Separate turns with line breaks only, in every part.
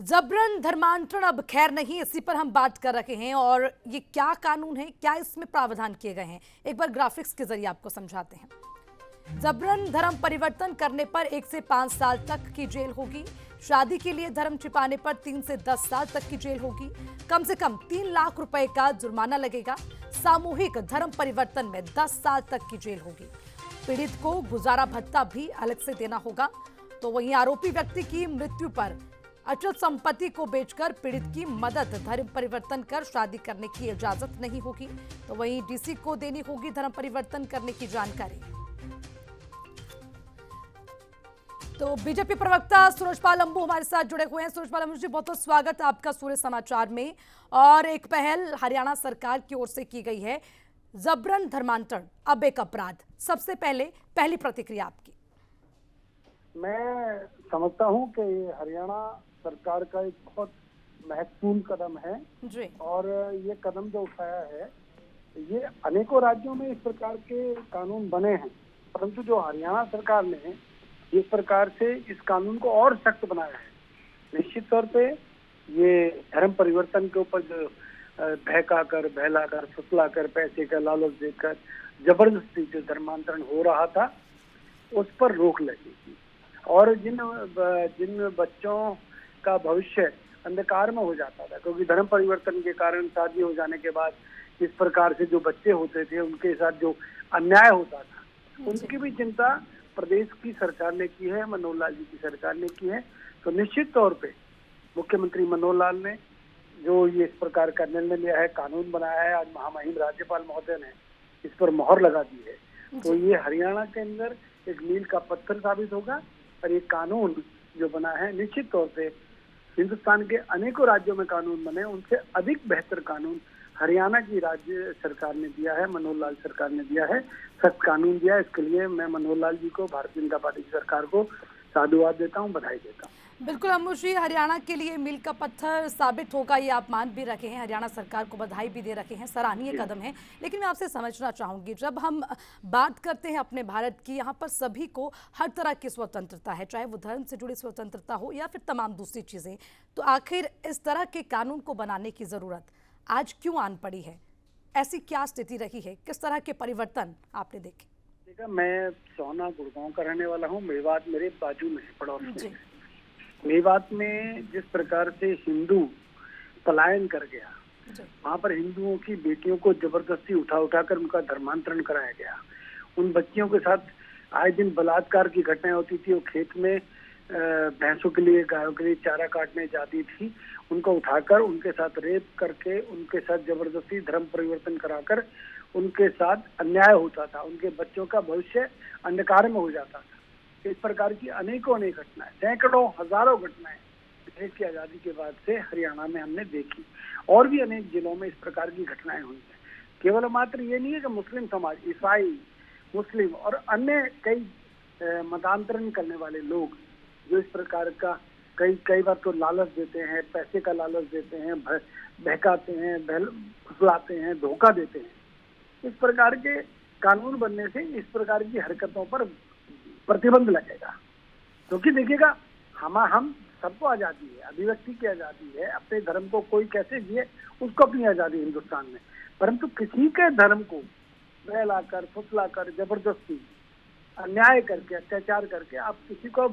जबरन धर्मांतरण अब खैर नहीं, इसी पर हम बात कर रहे हैं। और ये क्या कानून है, क्या इसमें प्रावधान किए गए हैं, एक बार ग्राफिक्स के जरिए आपको समझाते हैं। जबरन धर्म परिवर्तन करने पर 1 से 5 साल तक की जेल होगी। शादी के लिए धर्म छिपाने पर 3 से 10 साल तक की जेल होगी। कम से कम 3 लाख रुपए का जुर्माना लगेगा। सामूहिक धर्म परिवर्तन में 10 साल तक की जेल होगी। पीड़ित को गुजारा भत्ता भी अलग से देना होगा। तो वहीं आरोपी व्यक्ति की मृत्यु पर अचल संपत्ति को बेचकर पीड़ित की मदद, धर्म परिवर्तन कर शादी करने की इजाजत नहीं होगी। तो वहीं डीसी को देनी होगी धर्म परिवर्तन करने की जानकारी। तो बीजेपी प्रवक्ता सूरजपाल अंबू हमारे साथ जुड़े हुए हैं। सूरजपाल अंबू जी, बहुत बहुत स्वागत आपका सूर्य समाचार में। और एक पहल हरियाणा सरकार की ओर से की गई है, जबरन धर्मांतरण अब एक अपराध। सबसे पहले पहली प्रतिक्रिया आपकी।
मैं समझता हूं कि हरियाणा सरकार का एक बहुत महत्वपूर्ण कदम है
जी।
और ये कदम जो उठाया है, ये अनेकों राज्यों में इस प्रकार के कानून बने हैं, परंतु जो हरियाणा सरकार ने इस प्रकार से इस कानून को और सख्त बनाया है। निश्चित तौर पे ये धर्म परिवर्तन के ऊपर जो बहकाकर, बहलाकर, फुसलाकर, पैसे का लालच देकर जबरदस्ती जो धर्मांतरण हो रहा था, उस पर रोक लगेगी। और जिन बच्चों का भविष्य अंधकार में हो जाता था, क्योंकि धर्म परिवर्तन के कारण शादी हो जाने के बाद इस प्रकार से जो बच्चे होते थे, उनके साथ जो अन्याय होता था, उनकी भी चिंता प्रदेश की सरकार ने की है, मनोहर लाल जी की सरकार ने की है। तो निश्चित तौर पे मुख्यमंत्री मनोहर लाल ने जो ये इस प्रकार का निर्णय लिया है, कानून बनाया है, आज महामहिम राज्यपाल महोदय ने इस पर मोहर लगा दी है, तो ये हरियाणा के अंदर एक मील का पत्थर साबित होगा। और ये कानून जो बना है, निश्चित तौर पे हिंदुस्तान के अनेकों राज्यों में कानून बने, उनसे अधिक बेहतर कानून हरियाणा की राज्य सरकार ने दिया है, मनोहर लाल सरकार ने दिया है, सख्त कानून दिया है। इसके लिए मैं मनोहर लाल जी को, भारतीय जनता पार्टी की सरकार को साधुवाद देता हूँ, बधाई देता हूँ।
बिल्कुल अम्बू जी, हरियाणा के लिए मील का पत्थर साबित होगा, ये आप मान भी रखे हैं, हरियाणा सरकार को बधाई भी दे रखे हैं, सराहनीय कदम है। लेकिन मैं आपसे समझना चाहूंगी, जब हम बात करते हैं अपने भारत की, यहाँ पर सभी को हर तरह की स्वतंत्रता है, चाहे वो धर्म से जुड़ी स्वतंत्रता हो या फिर तमाम दूसरी चीजें, तो आखिर इस तरह के कानून को बनाने की जरूरत आज क्यों आन पड़ी है? ऐसी क्या स्थिति रही है, किस तरह के परिवर्तन आपने देखे?
देखा, मैं सोना गुड़गांव का रहने वाला हूँ। मेवात मेरे बाजू में, पड़ोस में। मेवात में जिस प्रकार से हिंदू पलायन कर गया, वहाँ पर हिंदुओं की बेटियों को जबरदस्ती उठा कर उनका धर्मांतरण कराया गया। उन बच्चियों के साथ आए दिन बलात्कार की घटनाएं होती थी। वो खेत में भैंसों के लिए, गायों के लिए चारा काटने जाती थी, उनको उठाकर उनके साथ रेप करके, उनके साथ जबरदस्ती धर्म परिवर्तन कराकर उनके साथ अन्याय होता था। उनके बच्चों का भविष्य अंधकार में हो जाता था। इस प्रकार की अनेकों घटनाएं, सैकड़ों हजारों घटनाएं देश की आजादी के बाद से हरियाणा में हमने देखी। और भी अनेक जिलों में इस प्रकार की घटनाएं हुई हैं। केवल मात्र ये नहीं है कि मुस्लिम समाज, ईसाई, मुस्लिम और अन्य कई मतांतरण करने वाले लोग जो इस प्रकार का कई बार तो लालच देते हैं, पैसे का लालच देते हैं, बहकाते हैं, फुसलाते हैं, धोखा देते हैं। इस प्रकार के कानून बनने से इस प्रकार की हरकतों पर प्रतिबंध लगेगा। क्योंकि देखिएगा, हम सबको आजादी है, अभिव्यक्ति की आजादी है, अपने धर्म को कोई कैसे जिए उसको अपनी आजादी हिंदुस्तान में, परंतु किसी के धर्म को बहलाकर, फुसलाकर, जबरदस्ती अन्याय करके, अत्याचार करके आप किसी को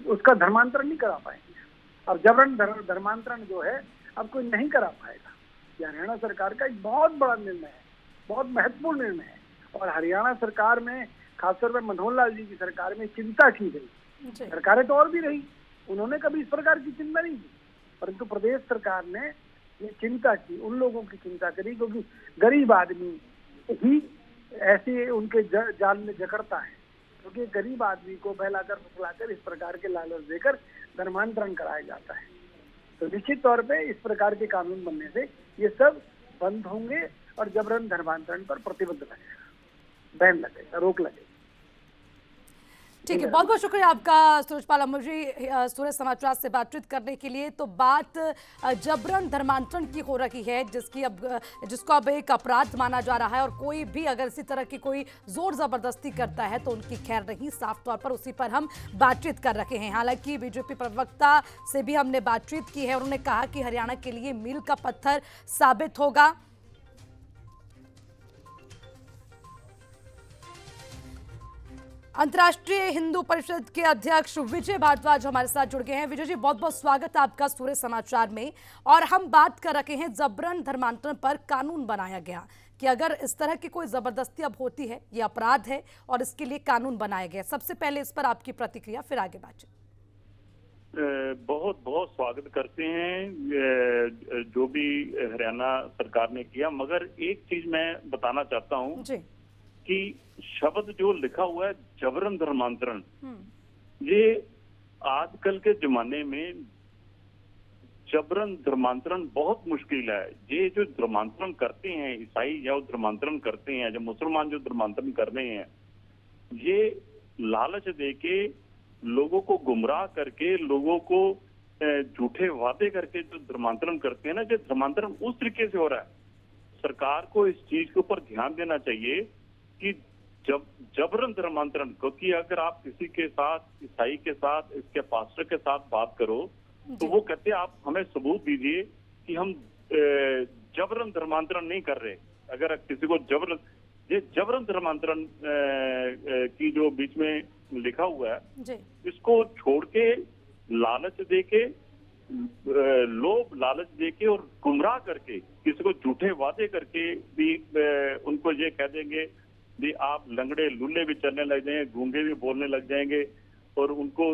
उसका धर्मांतरण नहीं करा पाएंगे। और जबरन धर्मांतरण जो है अब कोई नहीं करा पाएगा। ये हरियाणा सरकार का एक बहुत बड़ा निर्णय है, बहुत महत्वपूर्ण निर्णय है। और हरियाणा सरकार में, खासतौर पर मनोहर लाल जी की सरकार में चिंता की गई। सरकारें तो और भी रही, उन्होंने कभी इस प्रकार की चिंता नहीं की, परंतु प्रदेश सरकार ने ये चिंता की, उन लोगों की चिंता करी, क्योंकि गरीब आदमी ही ऐसे उनके जाल में जकड़ता है। क्योंकि गरीब आदमी को बहलाकर, फुसलाकर, इस प्रकार के लालच देकर धर्मांतरण कराया जाता है। तो निश्चित तौर पे इस प्रकार के कानून बनने से ये सब बंद होंगे और जबरन धर्मांतरण पर प्रतिबंध लगेगा, बैन लगेगा, रोक लगेगी।
ठीक है, बहुत बहुत शुक्रिया आपका सूरजपाल अमरजी सूरज समाचार से बातचीत करने के लिए। तो बात जबरन धर्मांतरण की हो रही है, जिसको अब एक अपराध माना जा रहा है, और कोई भी अगर इसी तरह की कोई जोर जबरदस्ती करता है तो उनकी खैर नहीं। साफ तौर पर उसी पर हम बातचीत कर रहे हैं। हालांकि बीजेपी प्रवक्ता से भी हमने बातचीत की है और उन्होंने कहा कि हरियाणा के लिए मील का पत्थर साबित होगा। अंतर्राष्ट्रीय हिंदू परिषद के अध्यक्ष विजय भारद्वाज हमारे साथ जुड़ गए हैं। विजय जी, बहुत बहुत स्वागत है आपका सूर्य समाचार में। और हम बात कर रहे हैं जबरन धर्मांतरण पर कानून बनाया गया कि अगर इस तरह की कोई जबरदस्ती अब होती है, ये अपराध है और इसके लिए कानून बनाया गया। सबसे पहले इस पर आपकी प्रतिक्रिया, फिर आगे बातचीत।
बहुत बहुत स्वागत करते हैं जो भी हरियाणा सरकार ने किया, मगर एक चीज मैं बताना चाहता हूँ कि शब्द जो लिखा हुआ है जबरन धर्मांतरण, ये आजकल के जमाने में जबरन धर्मांतरण बहुत मुश्किल है। ये जो धर्मांतरण करते हैं, ईसाई जो धर्मांतरण करते हैं, जो मुसलमान जो धर्मांतरण कर रहे हैं, ये लालच देके लोगों को गुमराह करके, लोगों को झूठे वादे करके जो धर्मांतरण करते हैं ना, जो धर्मांतरण उस तरीके से हो रहा है। सरकार को इस चीज के ऊपर ध्यान देना चाहिए कि जब जबरन धर्मांतरण, क्योंकि अगर आप किसी के साथ, ईसाई के साथ, इसके पास्टर के साथ बात करो तो वो कहते हैं आप हमें सबूत दीजिए कि हम जबरन धर्मांतरण नहीं कर रहे। अगर किसी को जबरन धर्मांतरण की जो बीच में लिखा हुआ है, इसको छोड़ के लालच देके, लोभ लालच देके और गुमराह करके, किसी को झूठे वादे करके भी उनको ये कह देंगे भी आप लंगड़े लुल्ले भी चलने लग जाएंगे, गूंगे भी बोलने लग जाएंगे और उनको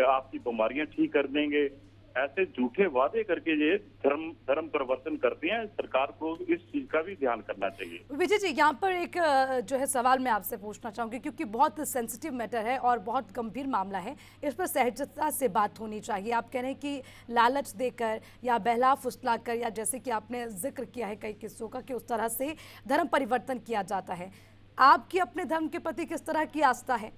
आपकी बीमारियां ठीक कर देंगे। ऐसे झूठे वादे करके ये धर्म परिवर्तन करते हैं। सरकार को इस चीज का भी ध्यान करना चाहिए।
विजय जी, यहाँ पर एक जो है सवाल मैं आपसे पूछना चाहूंगी, क्योंकि बहुत सेंसिटिव मैटर है और बहुत गंभीर मामला है। इस पर सहजता से बात होनी चाहिए। आप कह रहे हैं कि लालच देकर या बहला फुसला कर, या जैसे कि आपने जिक्र किया है कई किस्सों का, कि उस तरह से धर्म परिवर्तन किया जाता है। आपकी अपने धर्म के प्रति किस तरह की आस्था है,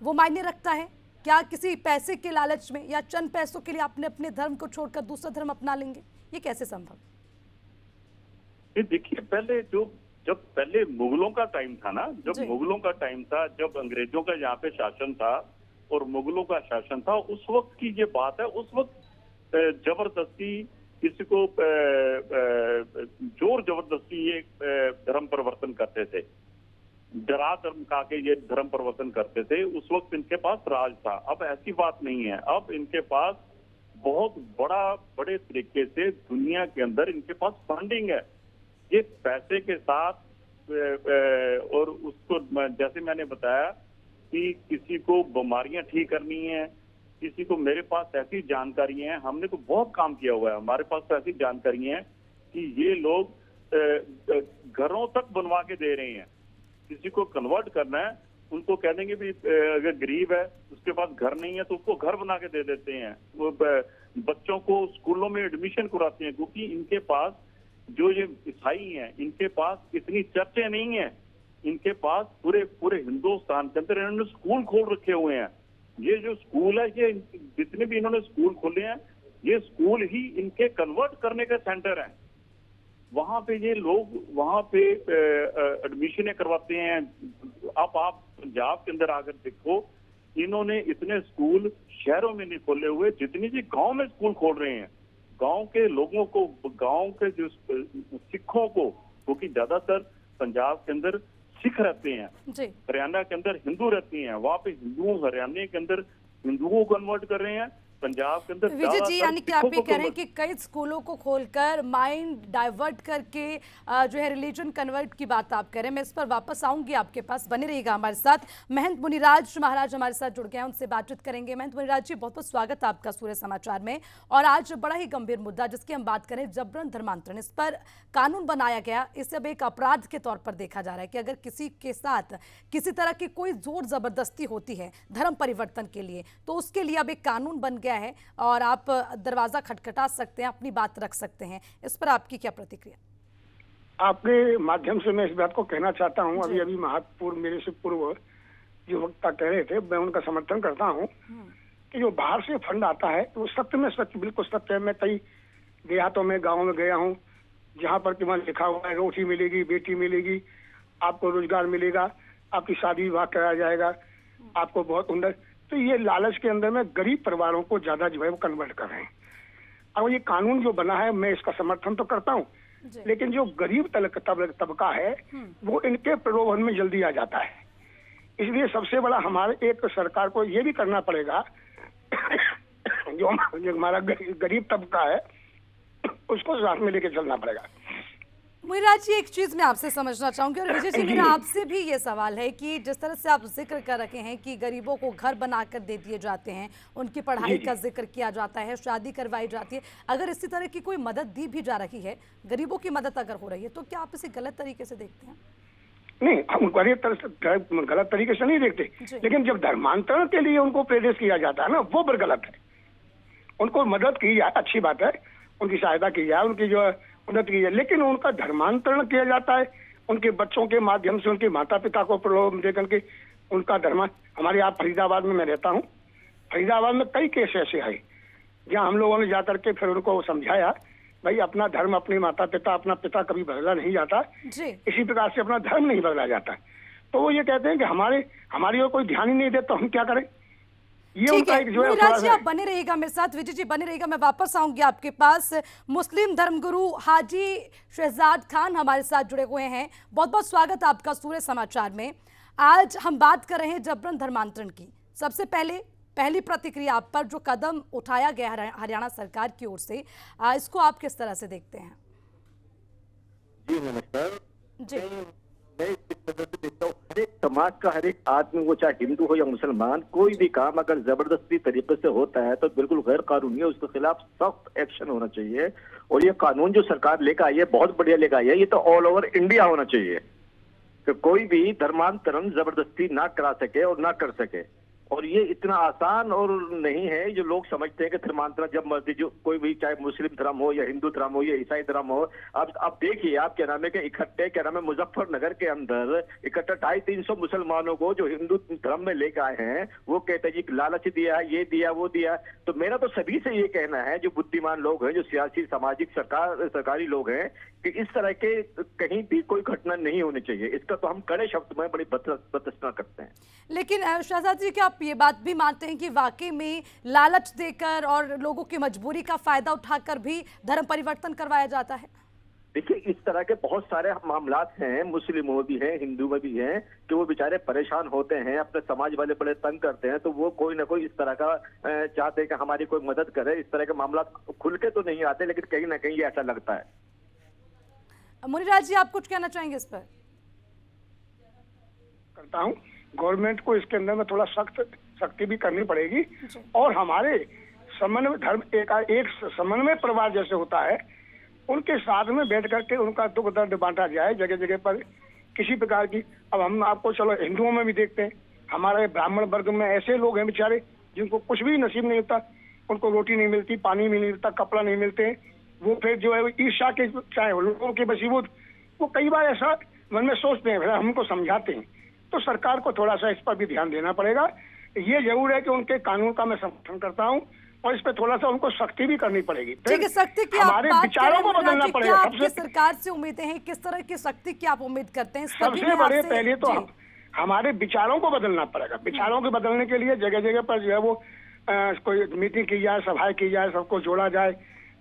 वो मायने रखता है? क्या किसी पैसे के लालच में या चंद पैसों के लिए आपने अपने धर्म को छोड़कर दूसरा धर्म अपना लेंगे? ये कैसे संभव?
देखिए, पहले जब पहले मुगलों का टाइम था ना, जब मुगलों का टाइम था, जब अंग्रेजों का यहाँ पे शासन था और मुगलों का शासन था, उस वक्त की ये बात है। उस वक्त जबरदस्ती किसी को जोर जबरदस्ती ये धर्म परिवर्तन करते थे, डरा धमका के ये धर्म परिवर्तन करते थे। उस वक्त इनके पास राज था। अब ऐसी बात नहीं है। अब इनके पास बहुत बड़े तरीके से दुनिया के अंदर इनके पास फंडिंग है। ये पैसे के साथ और उसको, जैसे मैंने बताया कि किसी को बीमारियां ठीक करनी है, किसी को, मेरे पास ऐसी जानकारी है, हमने तो बहुत काम किया हुआ है, हमारे पास तो ऐसी जानकारी है कि ये लोग घरों तक बनवा के दे रहे हैं। किसी को कन्वर्ट करना है, उनको कह देंगे भी अगर गरीब है, उसके पास घर नहीं है, तो उसको घर बना के दे देते हैं। वो बच्चों को स्कूलों में एडमिशन कराते हैं, क्योंकि इनके पास जो ये ईसाई हैं, इनके पास इतनी चर्चे नहीं है। इनके पास पूरे हिंदुस्तान के अंदर इन्होंने स्कूल खोल रखे हुए हैं। ये जो स्कूल है, ये जितने भी इन्होंने स्कूल खोले हैं, ये स्कूल ही इनके कन्वर्ट करने का सेंटर है। वहां पे ये लोग वहां पे एडमिशन करवाते हैं। अब आप पंजाब के अंदर आकर देखो, इन्होंने इतने स्कूल शहरों में नहीं खोले हुए, जितनी जी गांव में स्कूल खोल रहे हैं। गांव के लोगों को, गांव के जो सिखों को, क्योंकि ज्यादातर पंजाब के अंदर सिख रहते हैं, हरियाणा के अंदर हिंदू रहती हैं, वहां पे हिंदुओं, हरियाणा के अंदर हिंदुओं को कन्वर्ट कर रहे हैं। पंजाब के अंदर
विजय जी, यानी कि आप ये कह रहे हैं कि कई स्कूलों को खोलकर माइंड डाइवर्ट करके जो है रिलीजन कन्वर्ट की बात आप कह रहे हैं। मैं इस पर वापस आऊंगी, आपके पास बने रहिएगा हमारे साथ। महंत मुनिराज महाराज हमारे साथ जुड़ गए हैं, उनसे बातचीत करेंगे। महंत मुनिराज जी, बहुत बहुत स्वागत है आपका सूर्य समाचार में। और आज बड़ा ही गंभीर मुद्दा जिसकी हम बात करें, जबरन धर्मांतरण, इस पर कानून बनाया गया। इसे अब एक अपराध के तौर पर देखा जा रहा है कि अगर किसी के साथ किसी तरह की कोई जोर जबरदस्ती होती है धर्म परिवर्तन के लिए, तो उसके लिए अब एक कानून बन गया है और आप दरवाजा खटखटा सकते हैं, अपनी बात रख सकते हैं। इस पर आपकी क्या प्रतिक्रिया?
आपके माध्यम से मैं इस बात को कहना चाहता हूं, अभी महापुर मेरे से पूर्व जो वक्ता कह रहे थे, मैं उनका समर्थन करता हूँ कि जो बाहर से फंड आता है वो सत्य में सत्य, बिल्कुल सत्य है। मैं कई देहातों में, गाँव में गया हूँ जहाँ पर कि वहाँ लिखा हुआ है रोटी मिलेगी, बेटी मिलेगी, आपको रोजगार मिलेगा, आपकी शादी विवाह कराया जाएगा, आपको बहुत उन्नत। तो ये लालच के अंदर में गरीब परिवारों को ज्यादा जो है वो कन्वर्ट कर रहे हैं। अब ये कानून जो बना है मैं इसका समर्थन तो करता हूँ, लेकिन जो गरीब तबका है वो इनके प्रलोभन में जल्दी आ जाता है। इसलिए सबसे बड़ा हमारे एक सरकार को ये भी करना पड़ेगा जो हमारा गरीब तबका है उसको साथ में लेके चलना पड़ेगा।
मुनिराज जी, एक चीज मैं आपसे समझना चाहूंगी, और विजय जी मेरा आपसे भी ये सवाल है कि जिस तरह से आप जिक्र कर रखे हैं कि गरीबों को घर बनाकर दे दिए जाते हैं, उनकी पढ़ाई का जिक्र किया जाता है, शादी करवाई जाती है, अगर इसी तरह की कोई मदद दी भी जा रही है, गरीबों की मदद अगर हो रही है, तो क्या आप इसे गलत तरीके से देखते हैं?
नहीं, हम गलत तरीके से नहीं देखते, लेकिन जब धर्मांतरण के लिए उनको प्रेरित किया जाता है ना, वो पर गलत है। उनको मदद की जाए, अच्छी बात है, उनकी सहायता की जाए, उनकी जो मदद की जाए, लेकिन उनका धर्मांतरण किया जाता है उनके बच्चों के माध्यम से, उनके माता पिता को प्रलोभन देकर के उनका धर्म। हमारे यहाँ फरीदाबाद में मैं रहता हूँ, फरीदाबाद में कई केस ऐसे आए जहाँ हम लोगों ने जाकर के फिर उनको समझाया, भाई अपना धर्म, अपने माता पिता, अपना पिता कभी बदला नहीं जाता, इसी प्रकार से अपना धर्म नहीं बदला जाता। तो वो ये कहते हैं कि हमारी ओर कोई ध्यान ही नहीं देता, हम क्या करें। ये उनका एक जो है,
मुनिराज जी आप बने रहिएगा मेरे साथ, विजय जी बने रहिएगा, मैं वापस आऊंगी आपके पास। मुस्लिम धर्मगुरु हाजी शहजाद खान हमारे साथ जुड़े हुए हैं, बहुत बहुत स्वागत आपका सूर्य समाचार में। आज हम बात कर रहे हैं जबरन धर्मांतरण की। सबसे पहली प्रतिक्रिया आप पर जो कदम उठाया गया हरियाणा सरकार की ओर से, इसको आप किस तरह से देखते हैं?
जी नमस्कार
जी,
मैं इस तरह से देखता हूँ, हर एक समाज का, हर एक आदमी, वो चाहे हिंदू हो या मुसलमान, कोई भी काम अगर जबरदस्ती तरीके से होता है तो बिल्कुल गैर कानूनी है, उसके खिलाफ सख्त एक्शन होना चाहिए। और ये कानून जो सरकार लेकर आई है बहुत बढ़िया लेकर आई है, ये तो ऑल ओवर इंडिया होना चाहिए कि कोई भी धर्मांतरण जबरदस्ती ना करा सके और ना कर सके। और ये इतना आसान और नहीं है जो लोग समझते हैं कि धर्मांतरण जब मर्जी, जो कोई भी, चाहे मुस्लिम धर्म हो या हिंदू धर्म हो या ईसाई धर्म हो। अब देखिए, आप क्या नाम है कि इकट्ठे, क्या नाम है, मुजफ्फरनगर के अंदर इकट्ठा 250-300 मुसलमानों को जो हिंदू धर्म में लेकर आए हैं, वो कहते हैं जी लालच दिया, ये दिया, वो दिया। तो मेरा तो सभी से ये कहना है, जो बुद्धिमान लोग हैं, जो सियासी सामाजिक सरकारी लोग हैं, कि इस तरह के कहीं भी कोई घटना नहीं होनी चाहिए। इसका तो हम कड़े शब्द में बड़ी भर्त्सना करते हैं।
लेकिन शहजाद जी, क्या आप ये बात भी मानते हैं कि वाकई में लालच देकर और लोगों की मजबूरी का फायदा उठाकर भी धर्म परिवर्तन करवाया जाता है?
देखिए, इस तरह के बहुत सारे मामलात हैं, मुस्लिमों में भी हैं, हिंदू में भी हैं, कि वो बेचारे परेशान होते हैं, अपने समाज वाले बड़े तंग करते हैं, तो वो कोई ना कोई इस तरह का चाहते हैं कि हमारी कोई मदद करे। इस तरह के मामलात खुल के तो नहीं आते, लेकिन कहीं ना कहीं ये ऐसा लगता है।
मुनिराज जी, आप कुछ कहना चाहेंगे इस पर?
करता हूँ, गवर्नमेंट को इसके अंदर में थोड़ा सख्ती भी करनी पड़ेगी, और हमारे समन्वय धर्म एक समन्वय परिवार जैसे होता है, उनके साथ में बैठ करके उनका दुख दर्द बांटा जाए जगह जगह पर किसी प्रकार की। अब हम आपको चलो हिंदुओं में भी देखते हैं, हमारे ब्राह्मण वर्ग में ऐसे लोग हैं बेचारे जिनको कुछ भी नसीब नहीं होता, उनको रोटी नहीं मिलती, पानी नहीं मिलता, कपड़ा नहीं मिलते हैं। वो फिर जो है ईर्ष्या के चाहे लोगों के बसीबूत, वो कई बार ऐसा मन में सोचते हैं, फिर हम उनको समझाते हैं। तो सरकार को थोड़ा सा इस पर भी ध्यान देना पड़ेगा। ये जरूर है कि उनके कानून का मैं समर्थन करता हूँ, और इस पे थोड़ा सा उनको सख्ती भी करनी पड़ेगी।
ठीक है, सख्ती की
हमारे विचारों को बदलना पड़ेगा।
सबसे सरकार से उम्मीदें हैं, किस तरह की सख्ती की आप उम्मीद करते हैं?
सबसे बड़े पहले तो हमारे विचारों को बदलना पड़ेगा। विचारों को बदलने के लिए जगह जगह पर जो है वो कोई मीटिंग की जाए, सभाएं की जाए, सबको जोड़ा जाए।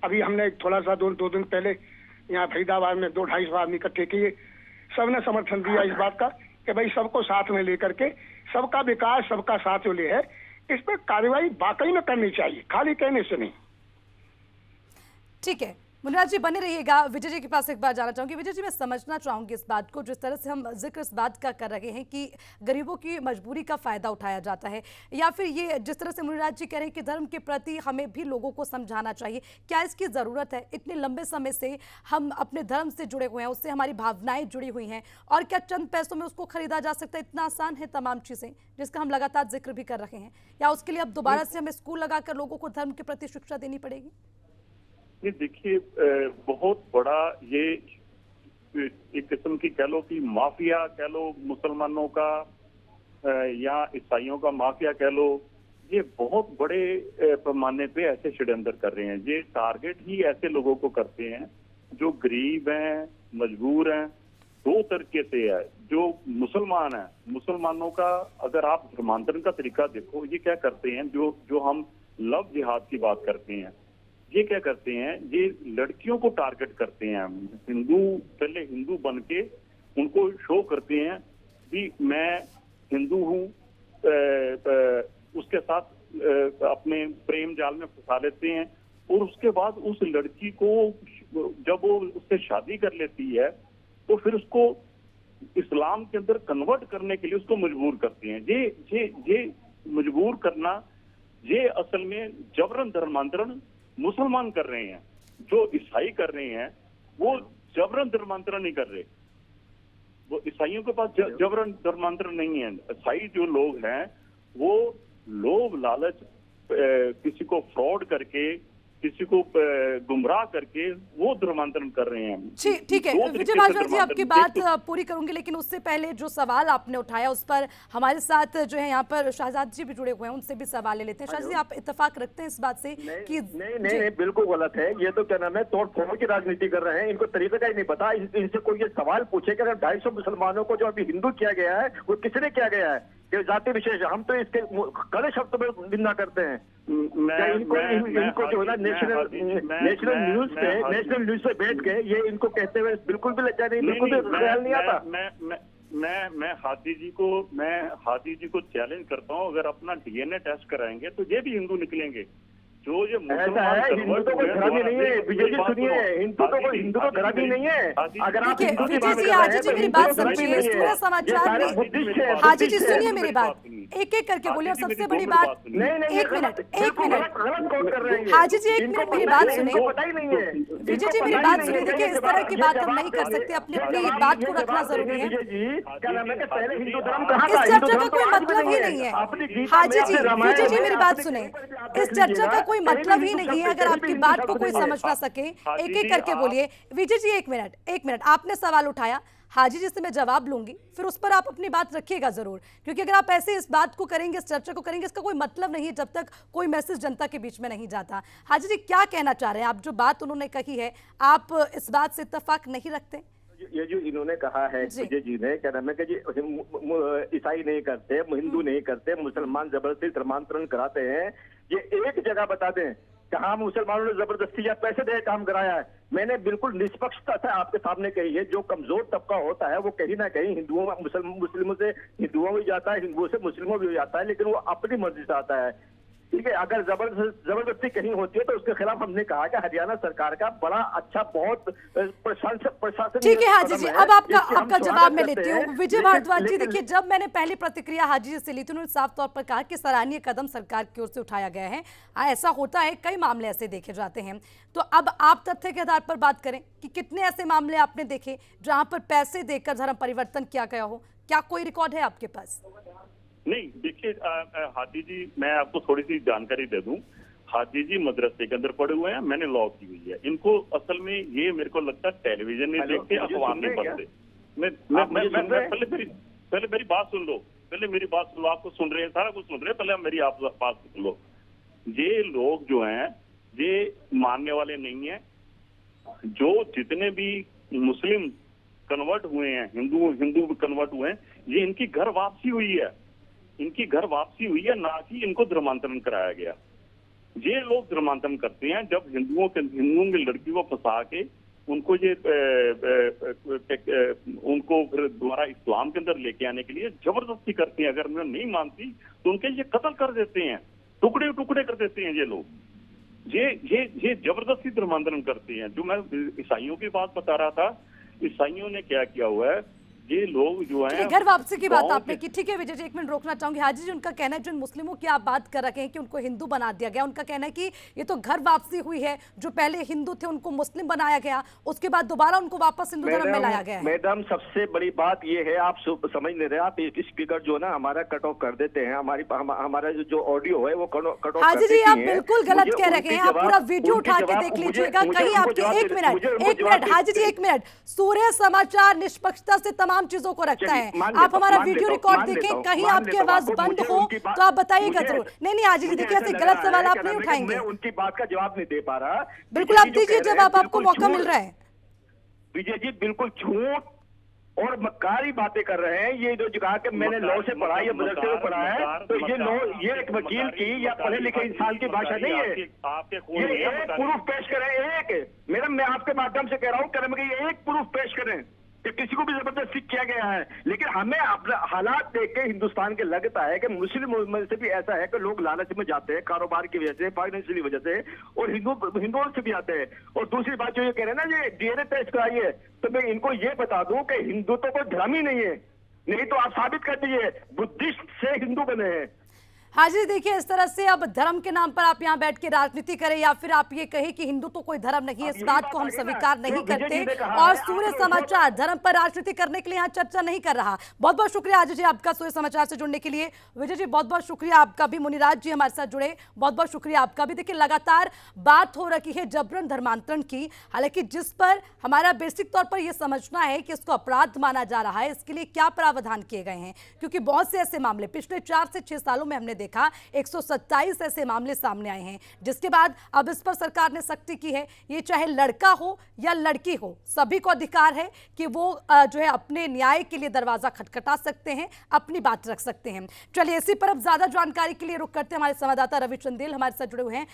अभी हमने थोड़ा सा दो दिन पहले यहाँ फरीदाबाद में 200-250 आदमी इकट्ठे किए, सबने समर्थन दिया इस बात का कि भाई सबको साथ में लेकर के सबका विकास, सबका साथ जो ले है, इस पर कार्रवाई वाकई में करनी चाहिए, खाली कहने से नहीं।
ठीक है, मुनिराज जी बने रहिएगा। विजय जी के पास एक बार जाना चाहूंगी। विजय जी, मैं समझना चाहूंगी इस बात को, जिस तरह से हम जिक्र इस बात का कर रहे हैं कि गरीबों की मजबूरी का फायदा उठाया जाता है, या फिर ये जिस तरह से मुनिराज जी कह रहे हैं कि धर्म के प्रति हमें भी लोगों को समझाना चाहिए, क्या इसकी ज़रूरत है? इतने लंबे समय से हम अपने धर्म से जुड़े हुए हैं, उससे हमारी भावनाएं जुड़ी हुई हैं, और क्या चंद पैसों में उसको खरीदा जा सकता है? इतना आसान है तमाम चीज़ें जिसका हम लगातार जिक्र भी कर रहे हैं, या उसके लिए अब दोबारा से हमें स्कूल लगाकर लोगों को धर्म के प्रति शिक्षा देनी पड़ेगी?
देखिए, बहुत बड़ा ये एक किस्म की कह लो कि माफिया कह लो मुसलमानों का, या ईसाइयों का माफिया कह लो, ये बहुत बड़े पैमाने पे ऐसे षड्यंत्र कर रहे हैं। ये टारगेट ही ऐसे लोगों को करते हैं जो गरीब हैं, मजबूर हैं। दो तरीके से है। जो मुसलमान है, मुसलमानों का अगर आप धर्मांतरण का तरीका देखो, ये क्या करते हैं, जो हम लव जिहाद की बात करते हैं, ये क्या करते हैं, ये लड़कियों को टारगेट करते हैं। हिंदू पहले हिंदू बन के उनको शो करते हैं कि मैं हिंदू हूँ, उसके साथ अपने प्रेम जाल में फंसा लेते हैं और उसके बाद उस लड़की को जब वो उससे शादी कर लेती है तो फिर उसको इस्लाम के अंदर कन्वर्ट करने के लिए उसको मजबूर करते हैं। ये मजबूर करना, ये असल में जबरन धर्मांतरण मुसलमान कर रहे हैं। जो ईसाई कर रहे हैं वो जबरन धर्मांतरण नहीं कर रहे। वो ईसाइयों के पास जबरन धर्मांतरण नहीं है। ईसाई जो लोग हैं वो लोभ लालच, किसी को फ्रॉड करके, किसी को गुमराह करके वो धर्मांतरण कर रहे हैं।
ठीक है विजय भारद्वाज जी, आपकी बात पूरी करूंगी, लेकिन उससे पहले जो सवाल आपने उठाया उस पर हमारे साथ जो है यहाँ पर शहजाद जी भी जुड़े हुए हैं, उनसे भी सवाल ले लेते हैं। शहजाद जी, आप इत्तेफाक रखते हैं इस बात से कि
नहीं, बिल्कुल गलत है। ये तो क्या नाम है, तोड़ फोड़ की राजनीति कर रहे हैं। इनको तरीका का ही नहीं पता। इनसे कोई ये सवाल पूछे कि अगर 250 मुसलमानों को जो अभी हिंदू किया गया है वो किसने किया गया है, ये जाति विशेष, हम तो इसके कड़े शब्द में निंदा करते हैं। इनको जो है ना नेशनल न्यूज पे बैठ के ये इनको कहते हुए बिल्कुल भी लज्जा नहीं, बिल्कुल भी ख्याल नहीं आता।
मैं हादी जी को चैलेंज करता हूँ, अगर अपना डीएनए टेस्ट कराएंगे तो ये भी हिंदू निकलेंगे। जो ये
ऐसा है, हिंदू तो कोई खराबी नहीं है। विजय जी सुनिए, हिंदू तो खराबी नहीं है। अगर आप हिंदू की बात
हाजी जी मेरी बात समझिए, पूरा समाचार में हाजी जी सुनिए मेरी बात, एक एक करके बोलिए। और सबसे बड़ी बात, एक मिनट हाजी जी, एक मिनट मेरी बात सुने। विजय जी मेरी बात सुनिए। देखिए, इस तरह की बात हम नहीं कर सकते, अपनी अपनी बात को रखना जरूरी है। इस चर्चा का कोई मतलब ही नहीं है हाजी जी। विजय जी मेरी बात सुने, इस चर्चा का कोई मतलब ही नहीं है अगर आपकी बात को कोई समझ ना सके। एक एक करके बोलिए। विजय जी एक मिनट, आपने सवाल उठाया, हाजी जी से मैं जवाब लूंगी, फिर उस पर आप अपनी बात रखिएगा जरूर, क्योंकि अगर आप ऐसे इस बात को करेंगे, इस चर्चा को करेंगे, इसका कोई मतलब नहीं है जब तक कोई मैसेज जनता के बीच में नहीं जाता। हाजी जी क्या कहना चाह रहे हैं आप? जो बात उन्होंने कही है, आप इस बात से इत्तेफाक नहीं रखते?
ये जो इन्होंने कहा है विजय जी ने, क्या नाम है कि जी ईसाई नहीं करते, हिंदू नहीं करते, मुसलमान जबरदस्ती धर्मांतरण कराते हैं। ये एक जगह बता दें कहाँ मुसलमानों ने जबरदस्ती या पैसे दे काम कराया है। मैंने बिल्कुल निष्पक्षता से आपके सामने कही है। जो कमजोर तबका होता है वो कहीं ना कहीं हिंदुओं मुस्लिमों से हिंदुओं में जाता है, हिंदुओं से मुस्लिमों में जाता है, लेकिन वो अपनी मर्जी से आता है। ठीक है, अगर जबरदस्ती कहीं होती है तो उसके खिलाफ हमने कहा कि हरियाणा सरकार का बड़ा अच्छा, बहुत प्रशासन।
ठीक है हाजी जी, अब आपका जवाब मैं लेती हूँ। विजय भारद्वाज जी, देखिए, जब मैंने पहली प्रतिक्रिया हाजी जी से ली थी, उन्होंने साफ तौर पर कहा कि सराहनीय कदम सरकार की ओर से उठाया गया है। ऐसा होता है, कई मामले ऐसे देखे जाते हैं। तो अब आप तथ्य के आधार पर बात करें कि कितने ऐसे मामले आपने देखे जहां पर पैसे देकर धर्म परिवर्तन किया गया हो? क्या कोई रिकॉर्ड है आपके पास?
नहीं, देखिए हादी जी, मैं आपको थोड़ी सी जानकारी दे दूं। हादी जी मदरसे के अंदर पढ़े हुए हैं, मैंने लॉ की हुई है। इनको असल में ये मेरे को लगता है टेलीविजन नहीं देखते, अखबार नहीं पढ़ते। पहले मेरी बात सुन लो, आपको सुन रहे हैं, सारा कुछ सुन रहे हैं, पहले मेरी आप बात सुन लो। ये लोग जो हैं ये मानने वाले नहीं है। जो जितने भी मुस्लिम कन्वर्ट हुए हैं, हिंदू कन्वर्ट हुए हैं, ये इनकी घर वापसी हुई है, ना कि इनको धर्मांतरण कराया गया। ये लोग धर्मांतरण करते हैं जब हिंदुओं की लड़की को फंसा के उनको उनको फिर दोबारा इस्लाम के अंदर लेके आने के लिए जबरदस्ती करते हैं। अगर मैं नहीं मानती तो उनके ये कत्ल कर देते हैं, टुकड़े टुकड़े कर देते हैं ये लोग। ये जबरदस्ती धर्मांतरण करते हैं। जो मैं ईसाइयों की बात बता रहा था, ईसाइयों ने क्या किया हुआ है, ये लोग जो हैं
घर वापसी की बात आपने की। ठीक है विजय जी, एक मिनट रोकना चाहूंगी। हाजी जी, उनका कहना है, जो मुस्लिमों की आप बात कर रहे हैं कि उनको हिंदू बना दिया गया, उनका कहना है कि ये तो घर वापसी हुई है। जो पहले हिंदू थे उनको मुस्लिम बनाया गया, उसके बाद दोबारा उनको वापस हिंदू धर्म में लाया गया है।
मैडम, सबसे बड़ी बात ये है, आप समझ नहीं रहे, आप स्पीकर जो ना हमारा कट ऑफ कर देते हैं। हमारा जो ऑडियो है वो कट ऑफ।
हाजी जी, आप बिल्कुल गलत कह रहे हैं। आप पूरा वीडियो उठा के देख लीजिएगा कहीं आपके। एक मिनट हाजी जी, एक मिनट। सूर्य समाचार निष्पक्षता से तमाम तमाम चीजों को रखता है। आप हमारा वीडियो रिकॉर्ड देखें, कहीं आपकी आवाज बंद हो तो आप बताइएगा जरूर। नहीं आजी जी, देखिए ऐसे गलत सवाल आप नहीं उठाएंगे।
उनकी बात का जवाब नहीं दे पा रहा।
बिल्कुल आप दीजिए जवाब, आपको मौका मिल रहा है।
विजय जी बिल्कुल झूठ और मक्कारी बातें कर रहे हैं। ये जो कहा कि मैंने लॉ से पढ़ा या मदरसे से पढ़ा है, तो ये लॉ, ये एक वकील की या पढ़े लिखे इंसान की भाषा नहीं है। ये एक प्रूफ पेश करें, एक मैडम मैं आपके माध्यम से कह रहा हूँ, कर्म के एक प्रूफ पेश करें कि किसी को भी जबरदस्ती किया गया है। लेकिन हमें अपने हालात देख के हिंदुस्तान के लगता है कि मुस्लिम में से भी ऐसा है कि लोग लालच में जाते हैं, कारोबार की वजह से, फाइनेंशियली वजह से, और हिंदुओं से भी आते हैं। और दूसरी बात जो ये कह रहे हैं ना, ये डीएनए टेस्ट कराइए, तो मैं इनको ये बता दूं कि हिंदू तो कोई धर्म ही नहीं है। नहीं तो आप साबित कर दीजिए बुद्धिस्ट से हिंदू बने हैं।
हाँ जी, देखिए इस तरह से अब धर्म के नाम पर आप यहाँ बैठ के राजनीति करें या फिर आप ये कहें कि हिंदू तो कोई धर्म नहीं है, इस बात को हम स्वीकार नहीं करते। और सूर्य समाचार धर्म पर राजनीति करने के लिए यहाँ चर्चा नहीं कर रहा। बहुत बहुत शुक्रिया आज जी आपका सूर्य समाचार से जुड़ने के लिए। विजय जी बहुत बहुत शुक्रिया आपका भी। मुनिराज जी हमारे साथ जुड़े, बहुत बहुत शुक्रिया आपका भी। देखिए लगातार बात हो रही है जबरन धर्मांतरण की, हालांकि जिस पर हमारा बेसिक तौर पर यह समझना है कि इसको अपराध माना जा रहा है, इसके लिए क्या प्रावधान किए गए हैं। क्योंकि बहुत से ऐसे मामले पिछले 4 से 6 सालों में हमने देखा 127 ऐसे मामले सामने आए हैं, जिसके बाद अब इस पर सरकार ने सख्ती की है। ये चाहे लड़का हो या लड़की हो, सभी को अधिकार है कि वो जो है अपने न्याय के लिए दरवाजा खटखटा सकते हैं, अपनी बात रख सकते हैं। चलिए इसी पर अब ज्यादा जानकारी के लिए रुक करते हैं। हमारे संवाददाता रवि चंदेल हमारे साथ जुड़े हुए हैं।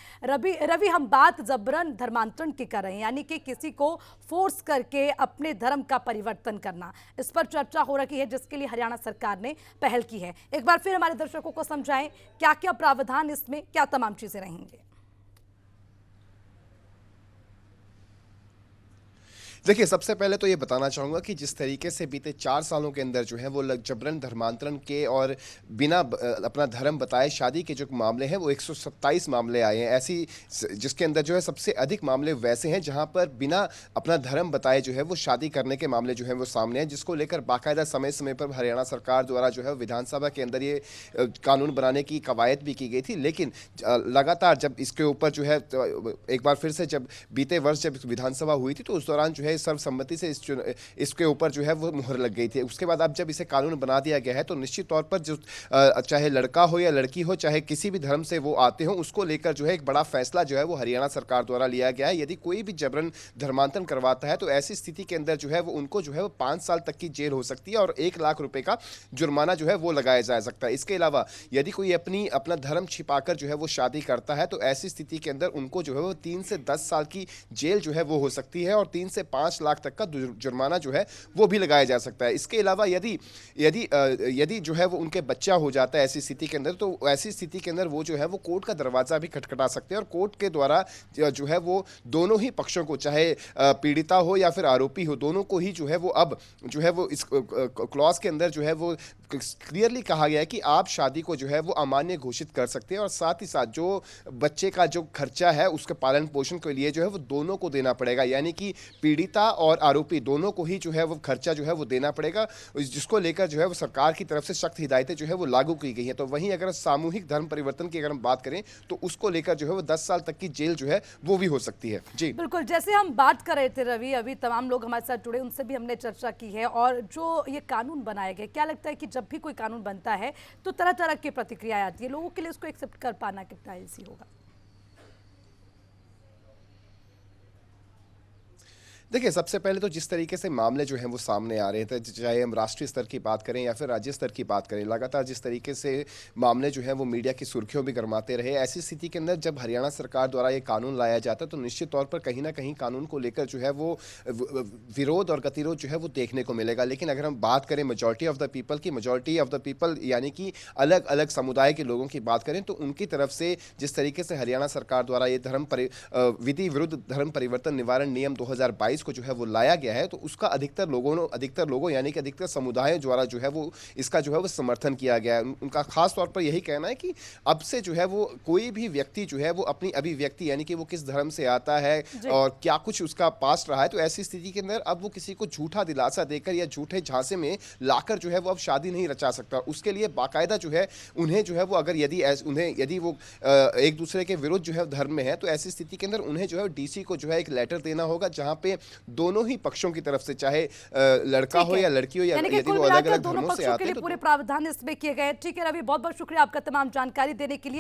रवि हम बात जबरन धर्मांतरण की कर रहे हैं, यानी कि किसी को फोर्स करके अपने धर्म का परिवर्तन करना, इस पर चर्चा हो रही है, जिसके लिए हरियाणा सरकार ने पहल की है। एक बार फिर हमारे दर्शकों को समझाएं क्या क्या प्रावधान, इसमें क्या तमाम चीजें रहेंगी।
देखिए सबसे पहले तो ये बताना चाहूँगा कि जिस तरीके से बीते 4 सालों के अंदर जो है वो जबरन धर्मांतरण के और बिना अपना धर्म बताए शादी के जो मामले हैं वो 127 मामले आए हैं। ऐसी जिसके अंदर जो है सबसे अधिक मामले वैसे हैं जहां पर बिना अपना धर्म बताए जो है वो शादी करने के मामले जो है वो सामने हैं, जिसको लेकर बाकायदा समय समय पर हरियाणा सरकार द्वारा जो है विधानसभा के अंदर ये कानून बनाने की कवायद भी की गई थी। लेकिन लगातार जब इसके ऊपर जो है एक बार फिर से जब बीते वर्ष जब विधानसभा हुई थी तो उस दौरान जो है सर्वसम्मति से इसके ऊपर जो है वो मुहर लग गई थी। उसके बाद अब जब इसे कानून बना दिया गया है तो निश्चित तौर पर जो चाहे लड़का हो या लड़की हो, चाहे किसी भी धर्म से वो आते हो, उसको लेकर जो है एक बड़ा फैसला जो है वो हरियाणा सरकार द्वारा लिया गया है। यदि कोई भी जबरन धर्मांतरण करवाता है तो ऐसी स्थिति के अंदर जो है वो उनको जो है वो 5 साल तक की जेल हो सकती है और 1 लाख रुपए का जुर्माना जो है वो लगाया जा सकता है। इसके अलावा यदि कोई अपना धर्म छिपाकर जो है वो शादी करता है तो ऐसी स्थिति के अंदर उनको जो है वो 3 से 10 साल की जेल जो है वो हो सकती है और 3 से 5 लाख तक का जुर्माना जो है वो भी लगाया जा सकता है। इसके अलावा यदि जो है वो उनके बच्चा हो जाता है ऐसी स्थिति के अंदर, तो ऐसी स्थिति के अंदर वो जो है वो कोर्ट का दरवाजा भी खटखटा सकते हैं और कोर्ट के द्वारा जो है वो दोनों ही पक्षों को, चाहे पीड़िता हो या फिर आरोपी हो, दोनों को ही जो है वो अब जो है वो इस क्लॉज के अंदर जो है वो क्लियरली कहा गया है कि आप शादी को जो है वो अमान्य घोषित कर सकते हैं और साथ ही साथ जो बच्चे का जो खर्चा है उसके पालन पोषण के लिए जो है वो दोनों को देना पड़ेगा, यानी कि पीड़िता और आरोपी दोनों को ही जो है वो खर्चा जो है वो देना पड़ेगा, जिसको लेकर जो है वो सरकार की तरफ से सख्त हिदायतें जो है वो लागू की गई हैं। तो वहीं अगर सामूहिक धर्म परिवर्तन की अगर हम बात करें तो उसको लेकर जो है वो 10 साल तक की जेल जो है वो भी हो सकती है। जी
बिल्कुल, जैसे हम बात कर रहे थे रवि, अभी तमाम लोग हमारे साथ जुड़े, उनसे भी हमने चर्चा की है। और जो ये कानून बनाए गए, क्या लगता है कि जब भी कोई कानून बनता है तो तरह तरह की प्रतिक्रियाएं आती है, लोगों के लिए इसको एक्सेप्ट कर पाना कितना ईजी होगा?
देखिए सबसे पहले तो जिस तरीके से मामले जो हैं वो सामने आ रहे थे, चाहे हम राष्ट्रीय स्तर की बात करें या फिर राज्य स्तर की बात करें, लगातार जिस तरीके से मामले जो हैं वो मीडिया की सुर्खियों भी गरमाते रहे, ऐसी स्थिति के अंदर जब हरियाणा सरकार द्वारा ये कानून लाया जाता तो निश्चित तौर पर कहीं ना कहीं कानून को लेकर जो है वो विरोध और गतिरोध जो है वो देखने को मिलेगा। लेकिन अगर हम बात करें मेजॉरिटी ऑफ द पीपल की, मेजॉरिटी ऑफ द पीपल यानी कि अलग अलग समुदाय के लोगों की बात करें तो उनकी तरफ से जिस तरीके से हरियाणा सरकार द्वारा ये विधि विरुद्ध धर्म परिवर्तन निवारण नियम 2022 को जो है वो लाया गया है तो उसका अधिकतर लोगों यानी कि अधिकतर समुदायों द्वारा जो है वो इसका जो है वो समर्थन किया गया है। उनका खास तौर पर यही कहना है कि अब से जो है वो कोई भी व्यक्ति जो है वो अपनी अभिव्यक्ति यानी कि वो किस धर्म से आता है और क्या कुछ उसका पास्ट रहा है, तो ऐसी स्थिति के अंदर अब वो किसी को झूठा दिलासा देकर या झूठे झांसे में लाकर जो है वो अब शादी नहीं रचा सकता। उसके लिए बाकायदा जो है उन्हें जो है वो अगर यदि वो एक दूसरे के विरुद्ध जो है धर्म में है तो ऐसी स्थिति के अंदर उन्हें जो है डीसी को जो है एक लेटर देना होगा जहां पे दोनों ही पक्षों की तरफ से, चाहे लड़का हो या लड़की हो या
यानी कि
यदि
कुल
वो अलग
मिलाकर
अलग
दोनों
धर्मों से
पक्षों
आते
के
हैं
लिए
तो
पूरे प्रावधान इसमें किए गए हैं। ठीक है रवि, बहुत बहुत शुक्रिया आपका तमाम जानकारी देने के लिए।